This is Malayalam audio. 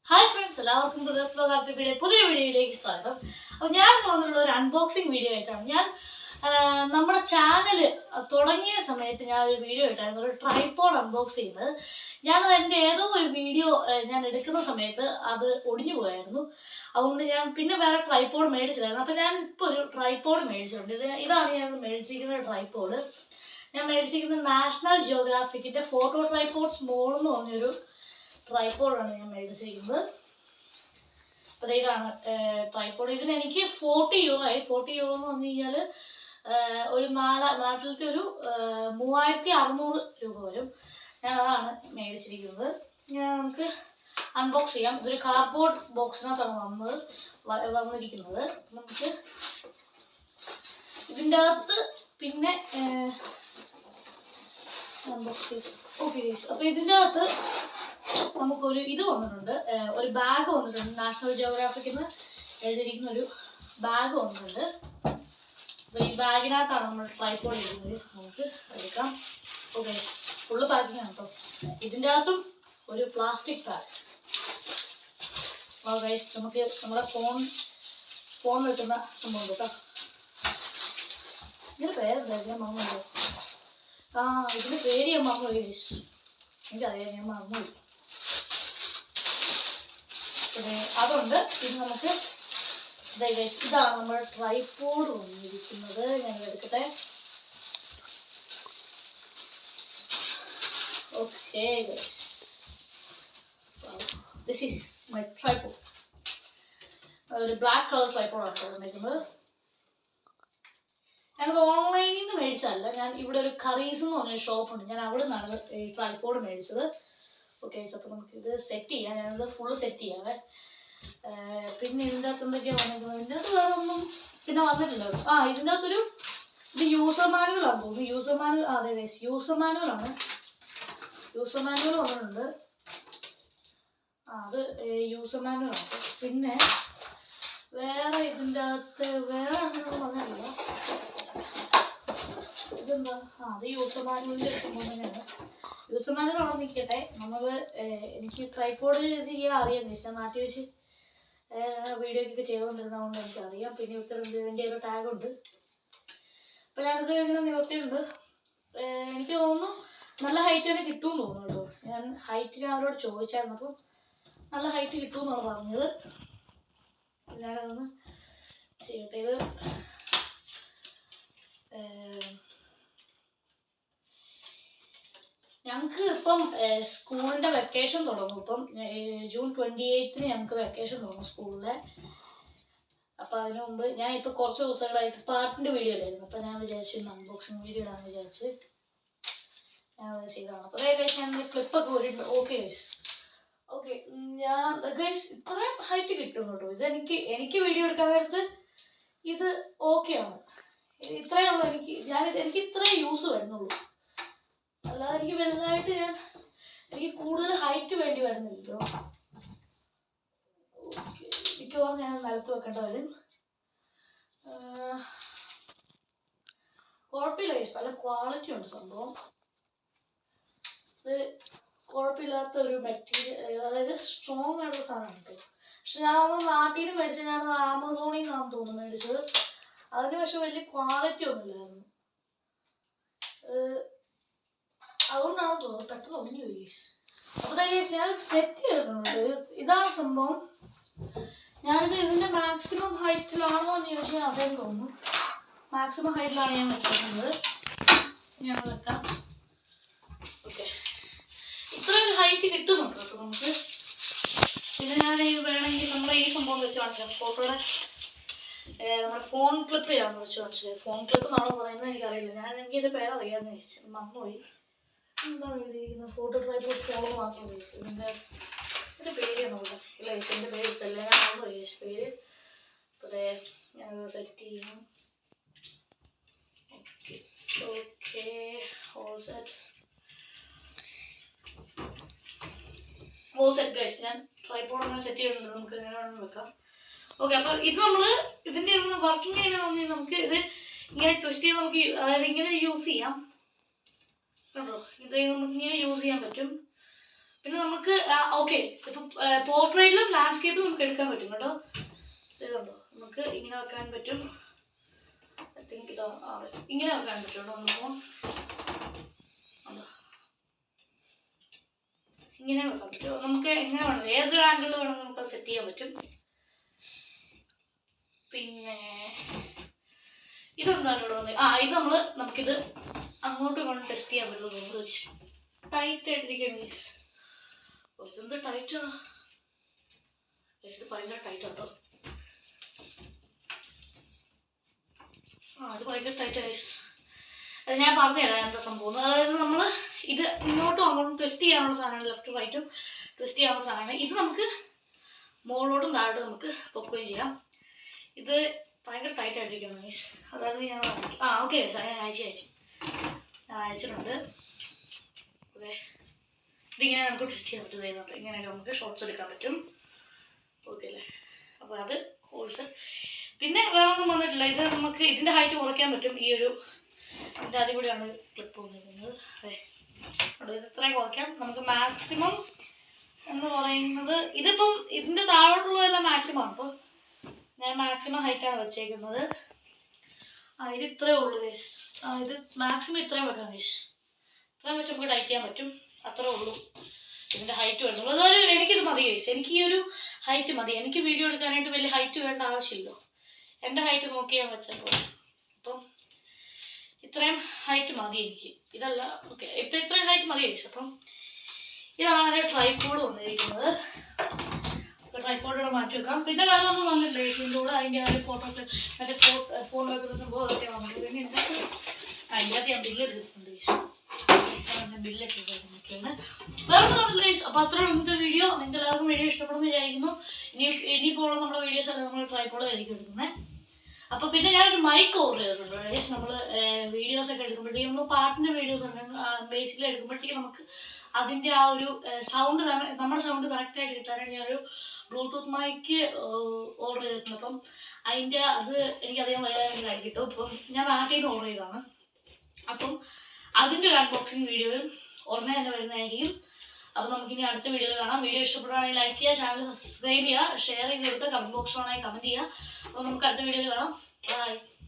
ഹായ് ഫ്രണ്ട്സ്, എല്ലാവർക്കും ബ്രദേഴ്സ് വ്ലോഗ് ആർപിയുടെ പുതിയ വീഡിയോയിലേക്ക് സ്വാഗതം. അപ്പോൾ ഞാൻ വന്നിട്ടുള്ള ഒരു അൺബോക്സിങ് വീഡിയോ ആയിട്ടാണ്. ഞാൻ നമ്മുടെ ചാനൽ തുടങ്ങിയ സമയത്ത് ഞാൻ ഒരു വീഡിയോ ഇട്ടായിരുന്നു, ഒരു ട്രൈപോഡ് അൺബോക്സ് ചെയ്യുന്നത്. ഞാനത് എൻ്റെ ഏതോ ഒരു വീഡിയോ ഞാൻ എടുക്കുന്ന സമയത്ത് അത് ഒടിഞ്ഞു പോയായിരുന്നു. അതുകൊണ്ട് ഞാൻ പിന്നെ വേറെ ട്രൈപോഡ് മേടിച്ചില്ലായിരുന്നു. അപ്പോൾ ഞാൻ ഇപ്പോൾ ഒരു ട്രൈപോഡ് മേടിച്ചിട്ടുണ്ട്. ഇതാണ് ഞാൻ മേടിച്ചിരിക്കുന്ന ട്രൈപോഡ്. ഞാൻ മേടിച്ചിരിക്കുന്നത് നാഷണൽ ജിയോഗ്രാഫിക്കിൻ്റെ ഫോട്ടോ ട്രൈപോഡ് സ്മോൾ എന്ന് പറഞ്ഞൊരു ട്രൈപോഡാണ് ഞാൻ മേടിച്ചിരിക്കുന്നത്. അപ്പോൾ ഇതാണ് ട്രൈപോഡ്. ഇതിന് എനിക്ക് 40 euro ആയി. 40 euro എന്ന് പറഞ്ഞു കഴിഞ്ഞാൽ ഒരു നാട്ടിലത്തെ ഒരു 3600 രൂപ വരും. ഞാൻ അതാണ് മേടിച്ചിരിക്കുന്നത്. നമുക്ക് അൺബോക്സ് ചെയ്യാം. ഇതൊരു കാർഡ്ബോർഡ് ബോക്സിനകത്താണ് വന്നിരിക്കുന്നത്. നമുക്ക് ഇതിൻ്റെ അകത്ത് പിന്നെ അൺബോക്സ് ചെയ്ത് ഓക്കെ. അപ്പോൾ ഇതിൻ്റെ അകത്ത് നമുക്കൊരു ഇത് വന്നിട്ടുണ്ട്, ഒരു ബാഗ് വന്നിട്ടുണ്ട്. നാഷണൽ ജിയോഗ്രാഫിക്കിൽ നിന്ന് എഴുതിയിരിക്കുന്ന ഒരു ബാഗ് വന്നിട്ടുണ്ട്. അപ്പോൾ ഈ ബാഗിനകത്താണ് നമ്മൾ ട്രൈപോഡ് ഇരിക്കുന്നത്. നമുക്ക് എടുക്കാം. ഓക്കെ, ഫുള്ള് പാക്കിംഗ് ആണ് കേട്ടോ. ഇതിൻ്റെ അകത്തും ഒരു പ്ലാസ്റ്റിക് ബാഗ്. ഓ ഗൈസ്, നമുക്ക് നമ്മുടെ ഫോൺ വെക്കുന്ന സംഭവം കേട്ടോ. ഇതിൻ്റെ പേരെന്തായിരുന്നു? ഞാൻ മറന്നുപോയി. ഇതിൻ്റെ പേര് ഞാൻ മറന്നുപോയി ഗൈസ്. എനിക്കറിയാം, ഞാൻ മറന്നുപോയി. അതുണ്ട്. പിന്നെ നമുക്ക് ഇതാണ് നമ്മുടെ ട്രൈപോഡ് വന്നിരിക്കുന്നത്. ഞാൻ എടുക്കട്ടെ. Okay, this is my tripod. ഒരു ബ്ലാക്ക് കളർ ട്രൈപോഡാണ് വന്നിരിക്കുന്നത്. ഞാനത് ഓൺലൈനിൽ നിന്ന് മേടിച്ചതല്ല. ഞാൻ ഇവിടെ ഒരു കറീസ് എന്ന് പറഞ്ഞൊരു ഷോപ്പുണ്ട്, ഞാൻ അവിടെ നിന്നാണ് ഈ ട്രൈപോഡ് മേടിച്ചത്. ഓക്കെ, അപ്പോൾ നമുക്കിത് സെറ്റ് ചെയ്യാം. ഞാനത് ഫുള്ള് സെറ്റ് ചെയ്യാവേ. പിന്നെ ഇതിൻ്റെ അകത്ത് എന്തൊക്കെയാണ് വന്നിരിക്കുന്നത്? ഇതിൻ്റെ അകത്ത് വേറെ ഒന്നും പിന്നെ വന്നിട്ടില്ല. ഇതിൻ്റെ അകത്തൊരു ഇത് യൂസർ മാനുവലാണെന്ന് തോന്നുന്നു. യൂസർ മാനുവൽ, അതെ ഗൈസ്, യൂസർ മാനുവലാണ്. യൂസർ മാനുവൽ വന്നിട്ടുണ്ട്. അത് യൂസർ മാനുവലാണ്. പിന്നെ വേറെ ഇതിൻ്റെ അകത്ത് വേറെ അങ്ങനെയൊന്നും വന്നിട്ടില്ല. ഇതെന്താ? അത് യൂസർ മാനുവലിൻ്റെ സംഭവം തന്നെയാണ്. യൂസർ മാനുവൽ അവിടെ നിൽക്കട്ടെ. എനിക്ക് ട്രൈപോഡ് ഇത് ചെയ്യാൻ അറിയാം. ഞാൻ നാട്ടിൽ വെച്ച് വീഡിയോ ഒക്കെ ചെയ്തുകൊണ്ടിരുന്നതുകൊണ്ട് എനിക്കറിയാം. പിന്നെ ഇതിൻ്റെ ഒരു ടാഗുണ്ട്. അപ്പോൾ ഞാനിത് ഇങ്ങനെ നിവർത്തിയിട്ടുണ്ട്. എനിക്ക് തോന്നുന്നു നല്ല ഹൈറ്റ് തന്നെ കിട്ടുമെന്ന് തോന്നുന്നു കേട്ടോ. ഞാൻ ഹൈറ്റ് ഞാൻ അവരോട് ചോദിച്ചായിരുന്നു. അപ്പം നല്ല ഹൈറ്റ് കിട്ടുമെന്നാണ് പറഞ്ഞത്. ഞാനതൊന്ന് ചെയ്യട്ടെ. ഇത് ഞങ്ങൾക്ക് ഇപ്പം സ്കൂളിൻ്റെ വെക്കേഷൻ തുടങ്ങും. ഇപ്പം June 28 ഞങ്ങൾക്ക് വെക്കേഷൻ തുടങ്ങും സ്കൂളിലെ. അപ്പോൾ അതിനു മുമ്പ് ഞാൻ ഇപ്പോൾ കുറച്ച് ദിവസങ്ങളായിട്ട് പാട്ടിൻ്റെ വീഡിയോ അല്ലായിരുന്നു. അപ്പോൾ ഞാൻ വിചാരിച്ചു അൺബോക്സിങ് വീഡിയോ ഇടാമെന്ന് വിചാരിച്ച് ഞാനത് ചെയ്തതാണ്. അപ്പോൾ ഗൈസ്, ഞാൻ ക്ലിപ്പൊക്കെ പോയിട്ടുണ്ട്. Okay guys, okay. ഞാൻ ഗൈസ് ഇത്രയും ഹൈറ്റ് കിട്ടും കേട്ടോ. എനിക്ക് വീഡിയോ എടുക്കാൻ നേരത്ത് ഇത് ഓക്കെയാണ്. ഇത്രയുള്ള എനിക്ക് ഇത്രയും യൂസ് വരുന്നുള്ളൂ. അല്ലാതെ എനിക്ക് വലുതായിട്ട് എനിക്ക് കൂടുതൽ ഹൈറ്റ് വേണ്ടി വരുന്നില്ലല്ലോ. മിക്കവാറും ഞാൻ നിലത്ത് വെക്കേണ്ട വരും. കുഴപ്പമില്ല, നല്ല ക്വാളിറ്റി ഉണ്ട് സംഭവം. ഇത് കുഴപ്പമില്ലാത്ത ഒരു മെറ്റീരിയൽ, അതായത് സ്ട്രോങ് ആയിട്ടുള്ള സാധനമാണ് കേട്ടോ. പക്ഷെ ഞാനത് നാട്ടിൽ നിന്ന് മേടിച്ചത്, ഞാനത് ആമസോണിൽ നിന്നാണ് തോന്നുന്നു മേടിച്ചത്. അതിന് പക്ഷെ വലിയ ക്വാളിറ്റി ഒന്നുമില്ലായിരുന്നു. അതുകൊണ്ടാണ് തോന്നുന്നത് പെട്ടെന്ന് ഒന്നിഞ്ഞു പോയി. അപ്പോൾ ഞാൻ സെറ്റ് ചെയ്തിട്ടുണ്ട്. ഇതാണ് സംഭവം. ഇതിൻ്റെ മാക്സിമം ഹൈറ്റിലാണോ എന്ന് ചോദിച്ചാൽ അതേ തോന്നുന്നു. മാക്സിമം ഹൈറ്റിലാണ് ഞാൻ വെച്ചിരിക്കുന്നത്. ഞാൻ വെക്കാം. ഓക്കെ, ഇത്രയൊരു ഹൈറ്റ് കിട്ടുന്നുണ്ട് കേട്ടോ നമുക്ക്. പിന്നെ ഞാൻ വേണമെങ്കിൽ നമ്മുടെ ഈ സംഭവം വെച്ച് കാണിക്കാം. ഫോട്ടോയുടെ നമ്മുടെ ഫോൺ ക്ലിപ്പ് ചെയ്യാമെന്ന് വെച്ച് കാണിച്ചത്. ഫോൺ ക്ലിപ്പ് എന്നാണോ പറയുന്നത് എനിക്കറിയില്ല. എനിക്കിതിൻ്റെ പേരറിയാമെന്ന് ചോദിച്ചു മറന്നുപോയി. എന്താണ് എഴുതിയിരിക്കുന്നത്? ഫോട്ടോ ട്രൈപോഡ് ഫോൺ മാത്രം ഇതിൻ്റെ പേര് നോക്കാം. ഇല്ല, ഇതിൻ്റെ പേര് ഇട്ടല്ല, ഞാൻ മറന്നുപോയി പേര്. അപ്പോൾ ഞാൻ സെറ്റ് ചെയ്യണം. Okay, all set guys. ഞാൻ ട്രൈപോഡ് അങ്ങനെ സെറ്റ് ചെയ്തിട്ടുണ്ട്. നമുക്ക് എങ്ങനെ വേണമെന്ന് വെക്കാം. ഓക്കെ, അപ്പോൾ ഇത് ഇതിൻ്റെ വർക്കിംഗ് ചെയ്യണമെങ്കിൽ നമുക്ക് ഇത് ഇങ്ങനെ ട്വിസ്റ്റ് ചെയ്ത് നമുക്ക് അതായത് ഇങ്ങനെ യൂസ് ചെയ്യാം കേട്ടോ. ഇത് നമുക്ക് ഇങ്ങനെ യൂസ് ചെയ്യാൻ പറ്റും. പിന്നെ നമുക്ക് ഓക്കെ ഇപ്പം പോർട്രേറ്റിലും ലാൻഡ്സ്കേപ്പിലും നമുക്ക് എടുക്കാൻ പറ്റും കേട്ടോ. ഇതുണ്ടോ, നമുക്ക് ഇങ്ങനെ വെക്കാൻ പറ്റും. ഐ തിങ്ക് ഇതാണ്, അതെ ഇങ്ങനെ വെക്കാൻ പറ്റും കേട്ടോ. നമുക്ക് ഇങ്ങനെ വെക്കാൻ പറ്റും. നമുക്ക് എങ്ങനെ വേണം, ഏതൊരു ആംഗിളിൽ വേണം നമുക്ക് അത് സെറ്റ് ചെയ്യാൻ പറ്റും. പിന്നെ ഇതെന്താണ് ഇവിടെ വന്നത്, ഇത് നമുക്കിത് അങ്ങോട്ടും ഇങ്ങോട്ടും ടെസ്റ്റ് ചെയ്യാൻ പറ്റുമോ. ടൈറ്റ് ആയിട്ടിരിക്കുകയാണ്. ഇതെന്ത് ടൈറ്റാണ്, ഇത് ഭയങ്കര ടൈറ്റ് ആട്ടോ. ഇത് ഭയങ്കര ടൈറ്റ് ആയി. അത് ഞാൻ പറഞ്ഞുതരാം എന്താ സംഭവം. അതായത് നമ്മൾ ഇത് ഇങ്ങോട്ടും അങ്ങോട്ടും ട്വിസ്റ്റ് ചെയ്യാനുള്ള സാധനമാണ്, ലെഫ്റ്റും റൈറ്റും ട്വിസ്റ്റ് ചെയ്യാനുള്ള സാധനമാണ്. ഇത് നമുക്ക് മുകളിലോട്ടും താഴോട്ടും നമുക്ക് പൊക്കുകയും ചെയ്യാം. ഇത് ഭയങ്കര ടൈറ്റ് ആയിട്ടിരിക്കുന്നു. അതായത് ഞാൻ ഓക്കെ ഞാൻ അയച്ചിട്ടുണ്ട്. ഓക്കെ, ഇതിങ്ങനെ നമുക്ക് ട്വിസ്റ്റ് ചെയ്യാൻ പറ്റും. ഇങ്ങനെയൊക്കെ നമുക്ക് ഷോർട്ട്സ് എടുക്കാൻ പറ്റും. ഓക്കെ അല്ലേ, അപ്പോൾ അത് കോഴ്സ്. പിന്നെ വേറെ ഒന്നും വന്നിട്ടില്ല. ഇത് നമുക്ക് ഇതിൻ്റെ ഹൈറ്റ് കുറയ്ക്കാൻ പറ്റും. ഈ ഒരു ഇതിൻ്റെ അതിൽ കൂടെയാണ് ക്ലിപ്പ് വന്നിരിക്കുന്നത്. അതെ, ഇത് ഇത്രയും കുറയ്ക്കാം നമുക്ക്. മാക്സിമം എന്ന് പറയുന്നത് ഇതിപ്പം ഇതിൻ്റെ താഴോട്ടുള്ളതെല്ലാം മാക്സിമം ആണ്. അപ്പോൾ ഞാൻ മാക്സിമം ഹൈറ്റാണ് വെച്ചേക്കുന്നത്. ഇത് ഇത്രയേ ഉള്ളൂ ഗൈസ്. ഇത് മാക്സിമം ഇത്രയും വെക്കാം ഗൈസ്. ഇത്രയും വെച്ച് നമുക്ക് ടൈറ്റ് ചെയ്യാൻ പറ്റും. അത്രേ ഉള്ളൂ ഇതിൻ്റെ ഹൈറ്റ് വരുന്നുള്ളൂ. അതായത് എനിക്കിത് മതി ഗൈസ്. എനിക്ക് ഈ ഒരു ഹൈറ്റ് മതി. എനിക്ക് വീഡിയോ എടുക്കാനായിട്ട് വലിയ ഹൈറ്റ് വേണ്ട ആവശ്യമില്ല. എൻ്റെ ഹൈറ്റ് നോക്കി ഞാൻ വെച്ചപ്പോൾ അപ്പം ഇത്രയും ഹൈറ്റ് മതി എനിക്ക്. ഇതല്ല ഓക്കെ, ഇപ്പം ഇത്രയും ഹൈറ്റ് മതി ഗൈസ്. അപ്പം ഇതാണ് എൻ്റെ ട്രൈപോഡ് വന്നിരിക്കുന്നത്. ട്രൈപോഡിലൂടെ മാറ്റി വെക്കാം. പിന്നെ വേറെ ഒന്നും വന്നില്ല ഇതിൻ്റെ കൂടെ. അതിൻ്റെ ആ ഒരു ഫോട്ടോസ് മറ്റേ ഫോൺ വെക്കുന്ന സംഭവം അതൊക്കെ വന്നിട്ട്. പിന്നെ അതിൻ്റെ ഞാൻ ബില്ല് എടുത്തിട്ടുണ്ട് ഗൈസ്. ബില്ലൊക്കെ നോക്കിയാണ് വേറെ ഒന്നും വന്നില്ല ഗൈസ്. അപ്പോൾ അത്രയാണ് ഇന്നത്തെ വീഡിയോ. നിങ്ങൾക്ക് എല്ലാവർക്കും വീഡിയോ ഇഷ്ടപ്പെടുമെന്ന് വിചാരിക്കുന്നു. ഇനിയിപ്പോൾ നമ്മുടെ വീഡിയോസ് എല്ലാം നമ്മൾ ട്രൈപോഡ് ആയിരിക്കും എടുക്കുന്നത്. അപ്പോൾ പിന്നെ ഞാനൊരു മൈക്ക് ഓർഡർ ചെയ്തിട്ടുണ്ട് ഗൈസ്. നമ്മൾ വീഡിയോസ് ഒക്കെ എടുക്കുമ്പോഴത്തേക്കും നമ്മൾ പാട്ടിൻ്റെ വീഡിയോസ് ഒക്കെ ബേസിക്കലി എടുക്കുമ്പോഴത്തേക്കും നമുക്ക് അതിൻ്റെ ആ ഒരു സൗണ്ട് നമ്മുടെ സൗണ്ട് കറക്റ്റായിട്ട് കിട്ടാനായിട്ട് ഞാനൊരു ബ്ലൂടൂത്ത് മൈക്ക് ഓർഡർ ചെയ്തിട്ടുണ്ട്. അപ്പം അതിൻ്റെ അത് എനിക്കധികം വലുതായിട്ട് കിട്ടും. അപ്പം ഞാൻ നാട്ടിൽ നിന്ന് ഓർഡർ ചെയ്തതാണ്. അപ്പം അതിൻ്റെ ഒരു അൺബോക്സിങ് വീഡിയോയും ഉടനെ തന്നെ വരുന്നതായിരിക്കും. അപ്പോൾ നമുക്കിനി അടുത്ത വീഡിയോയിൽ കാണാം. വീഡിയോ ഇഷ്ടപ്പെടുകയാണെങ്കിൽ ലൈക്ക് ചെയ്യുക, ചാനൽ സബ്സ്ക്രൈബ് ചെയ്യുക, ഷെയർ ചെയ്ത് കൊടുക്കുക, കമൻറ്റ് ബോക്സ് ഓണായി കമൻറ്റ് ചെയ്യുക. അപ്പോൾ നമുക്ക് അടുത്ത വീഡിയോയിൽ കാണാം. ബൈ.